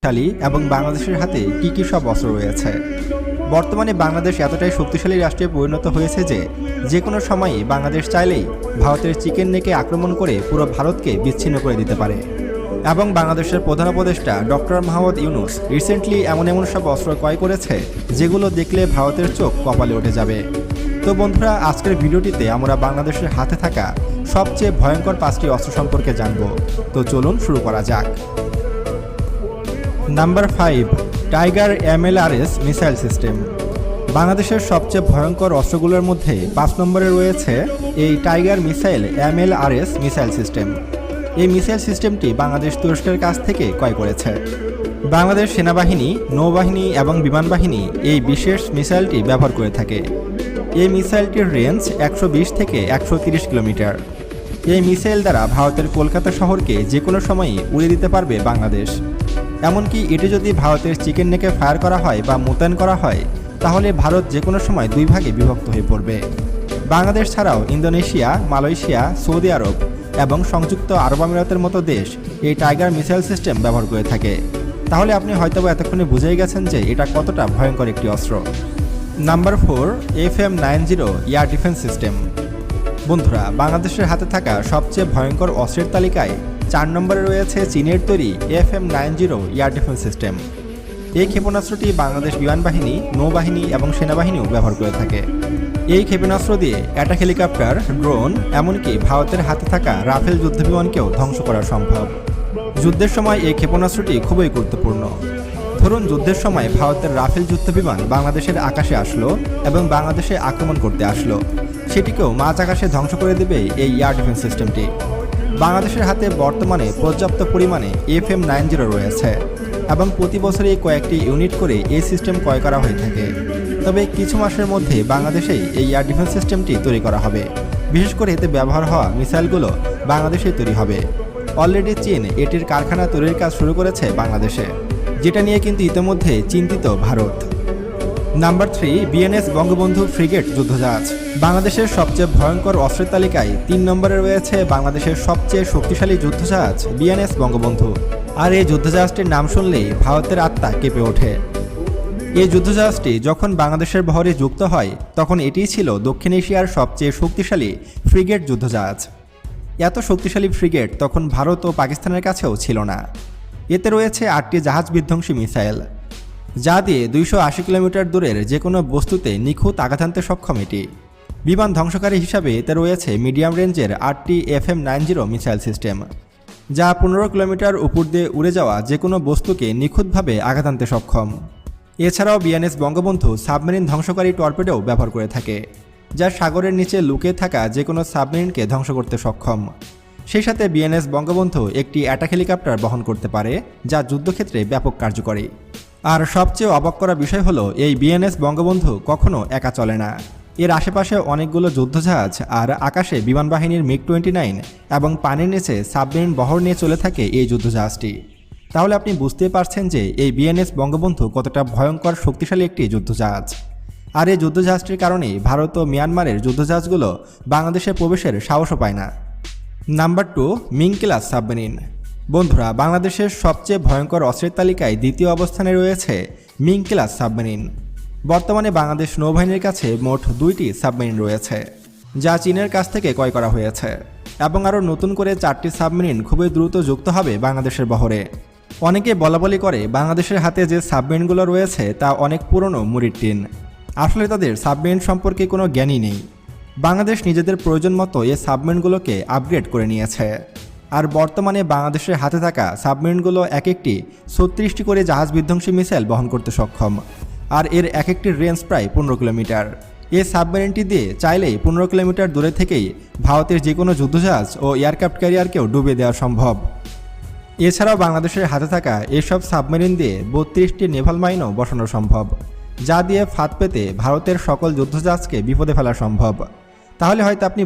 শক্তিশালী এবং বাংলাদেশের হাতে কি কি সব অস্ত্র রয়েছে। বর্তমানে বাংলাদেশ এতটাই শক্তিশালী রাষ্ট্রে পরিণত হয়েছে যে কোনো সময়ই বাংলাদেশ চাইলেই ভারতের চিকেন নেকে আক্রমণ করে পুরো ভারতকে বিচ্ছিন্ন করে দিতে পারে। এবং বাংলাদেশের প্রধান উপদেষ্টা ডক্টর মোহাম্মদ ইউনূস রিসেন্টলি এমন সব অস্ত্র ক্রয় করেছে যেগুলো দেখলে ভারতের চোখ কপালে উঠে যাবে। তো বন্ধুরা, আজকের ভিডিওটিতে আমরা বাংলাদেশের হাতে থাকা সবচেয়ে ভয়ঙ্কর 5টি অস্ত্র সম্পর্কে জানব। তো চলুন শুরু করা যাক। Number 5, tiger MLRS missile system. বাংলাদেশের সবচেয়ে ভয়ঙ্কর অস্ত্রগুলোর মধ্যে 5 নম্বরে রয়েছে এই tiger missile MLRS missile system. এই মিসাইল সিস্টেমটি বাংলাদেশ তুরস্কের কাছ থেকে ক্রয় করেছে। বাংলাদেশ সেনাবাহিনী, নৌবাহিনী এবং বিমান বাহিনী এই বিশেষ মিসাইলটি ব্যবহার করে থাকে। এই মিসাইলটির রেঞ্জ 120 থেকে 130 কিলোমিটার। এই মিসাইল দ্বারা ভারতের কলকাতা শহরকে যে কোনো সময়ই উড়িয়ে দিতে পারবে বাংলাদেশ। এমনকি এটি যদি ভারতের চিকেন নেকে ফায়ার করা হয় বা মোতায়েন করা হয়, তাহলে ভারত যে কোনো সময় 2 ভাগে বিভক্ত হয়ে পড়বে। বাংলাদেশ ছাড়াও ইন্দোনেশিয়া, মালয়েশিয়া, সৌদি আরব এবং সংযুক্ত আরব আমিরাতের মতো দেশ এই টাইগার মিসাইল সিস্টেম ব্যবহার করে থাকে। তাহলে আপনি হয়তো এতক্ষণে বুঝেই গেছেন যে এটা কতটা ভয়ঙ্কর একটি অস্ত্র। Number 4, FM90 air defence system. বন্ধুরা, বাংলাদেশের হাতে থাকা সবচেয়ে ভয়ঙ্কর অস্ত্রের তালিকায় 4 নম্বরে রয়েছে চীনের তৈরি FM90 এয়ার ডিফেন্স সিস্টেম। এই ক্ষেপণাস্ত্রটি বাংলাদেশ বিমান বাহিনী, নৌবাহিনী এবং সেনাবাহিনীও ব্যবহার করে থাকে। এই ক্ষেপণাস্ত্র দিয়ে অ্যাটাক হেলিকপ্টার, ড্রোন, এমনকি ভারতের হাতে থাকা রাফেল যুদ্ধবিমানকেও ধ্বংস করা সম্ভব। যুদ্ধের সময় এই ক্ষেপণাস্ত্রটি খুবই গুরুত্বপূর্ণ। ধরুন, যুদ্ধের সময় ভারতের রাফেল যুদ্ধবিমান বাংলাদেশের আকাশে আসলো এবং বাংলাদেশে আক্রমণ করতে আসলো, সেটিকেও মাঝ আকাশে ধ্বংস করে দেবে এই এয়ার ডিফেন্স সিস্টেমটি। বাংলাদেশের হাতে বর্তমানে পর্যাপ্ত পরিমাণে FM90 রয়েছে এবং প্রতি বছরই কয়েকটি ইউনিট করে এই সিস্টেম ক্রয় করা হয়ে থাকে। তবে কিছু মাসের মধ্যে বাংলাদেশেই এই এয়ার ডিফেন্স সিস্টেমটি তৈরি করা হবে। বিশেষ করে এতে ব্যবহার হওয়া মিসাইলগুলো বাংলাদেশেই তৈরি হবে। অলরেডি চীন এটির কারখানা তৈরির কাজ শুরু করেছে বাংলাদেশে, যেটা নিয়ে কিন্তু ইতিমধ্যে চিন্তিত Bharat. Number 3, BNS Bangabandhu frigate যুদ্ধজাহাজ। বাংলাদেশের সবচেয়ে ভয়ঙ্কর অস্ত্রের তালিকায় 3 নম্বরে রয়েছে বাংলাদেশের সবচেয়ে শক্তিশালী যুদ্ধজাহাজ বিএনএস বঙ্গবন্ধু। আর এই যুদ্ধজাহাজটির নাম শুনলেই ভারতের আত্মা কেঁপে ওঠে। এই যুদ্ধজাহাজটি যখন বাংলাদেশের বহরে যুক্ত হয়, তখন এটিই ছিল দক্ষিণ এশিয়ার সবচেয়ে শক্তিশালী ফ্রিগেট যুদ্ধজাহাজ। এত শক্তিশালী ফ্রিগেট তখন ভারত ও পাকিস্তানের কাছেও ছিল না। এতে রয়েছে 8টি জাহাজ বিধ্বংসী মিসাইল, যা দিয়ে 280 কিলোমিটার দূরের যে কোনো বস্তুতে নিখুঁত আঘাত হানতে সক্ষম এটি। বিমান ধ্বংসকারী হিসাবে এতে রয়েছে মিডিয়াম রেঞ্জের 8টি FM90 মিসাইল সিস্টেম, যা 15 কিলোমিটার উপর দিয়ে উড়ে যাওয়া যে কোনো বস্তুকে নিখুঁতভাবে আঘাত হানতে সক্ষম। এছাড়াও বিএনএস বঙ্গবন্ধু সাবমেরিন ধ্বংসকারী টর্পেডো ব্যবহার করে থাকে, যা সাগরের নিচে লুকিয়ে থাকা যে কোনো সাবমেরিনকে ধ্বংস করতে সক্ষম। সেই সাথে বিএনএস বঙ্গবন্ধু একটি অ্যাটাক হেলিকপ্টার বহন করতে পারে, যা যুদ্ধক্ষেত্রে ব্যাপক কার্যকরী। আর সবচেয়ে অবাক করা বিষয় হলো, এই বিএনএস বঙ্গবন্ধু কখনো একা চলে না। এর আশেপাশে অনেকগুলো যুদ্ধজাহাজ আর আকাশে বিমান বাহিনীর MiG-29 এবং পানির নিচে সাবমেরিন বহর নিয়ে চলে থাকে এই যুদ্ধজাহাজটি। তাহলে আপনি বুঝতে পারছেন যে এই বিএনএস বঙ্গবন্ধু কতটা ভয়ঙ্কর শক্তিশালী একটি যুদ্ধজাহাজ। আর এই যুদ্ধজাহাজটির কারণেই ভারত ও মিয়ানমারের যুদ্ধজাহাজগুলো বাংলাদেশে প্রবেশের সাহসও পায় না। Number 2, Ming class submarine. বন্ধুরা, বাংলাদেশের সবচেয়ে ভয়ঙ্কর অস্ত্রের তালিকায় 2য় অবস্থানে রয়েছে মিং ক্লাস সাবমেরিন। বর্তমানে বাংলাদেশ নৌবাহিনীর কাছে মোট 2টি সাবমেরিন রয়েছে, যা চীনের কাছ থেকে ক্রয় করা হয়েছে। এবং আরও নতুন করে 4টি সাবমেরিন খুবই দ্রুত যুক্ত হবে বাংলাদেশের বহরে। অনেকে বলাবলি করে বাংলাদেশের হাতে যে সাবমেরিনগুলো রয়েছে তা অনেক পুরনো মুড়ির টিন। আসলে তাদের সাবমেরিন সম্পর্কে কোনো জ্ঞানই নেই। বাংলাদেশ নিজেদের প্রয়োজন মতো এই সাবমেরিনগুলোকে আপগ্রেড করে নিয়েছে। আর বর্তমানে বাংলাদেশের হাতে থাকা সাবমেরিনগুলো এক একটি 36টি করে জাহাজ বিধ্বংসী মিসাইল বহন করতে সক্ষম। আর এর এক একটির রেঞ্জ প্রায় 15 কিলোমিটার। এই সাবমেরিনটি দিয়ে চাইলেই 15 কিলোমিটার দূরে থেকেই ভারতের যে কোনো যুদ্ধজাহাজ ও এয়ারক্রাফট ক্যারিয়ারকেও ডুবিয়ে দেওয়া সম্ভব। এছাড়াও বাংলাদেশের হাতে থাকা এসব সাবমেরিন দিয়ে 32টি নেভাল মাইনও বসানো সম্ভব, যা দিয়ে ফাঁদ পেতে ভারতের সকল যুদ্ধজাহাজকে বিপদে ফেলা সম্ভব। তাহলে হয়তো আপনি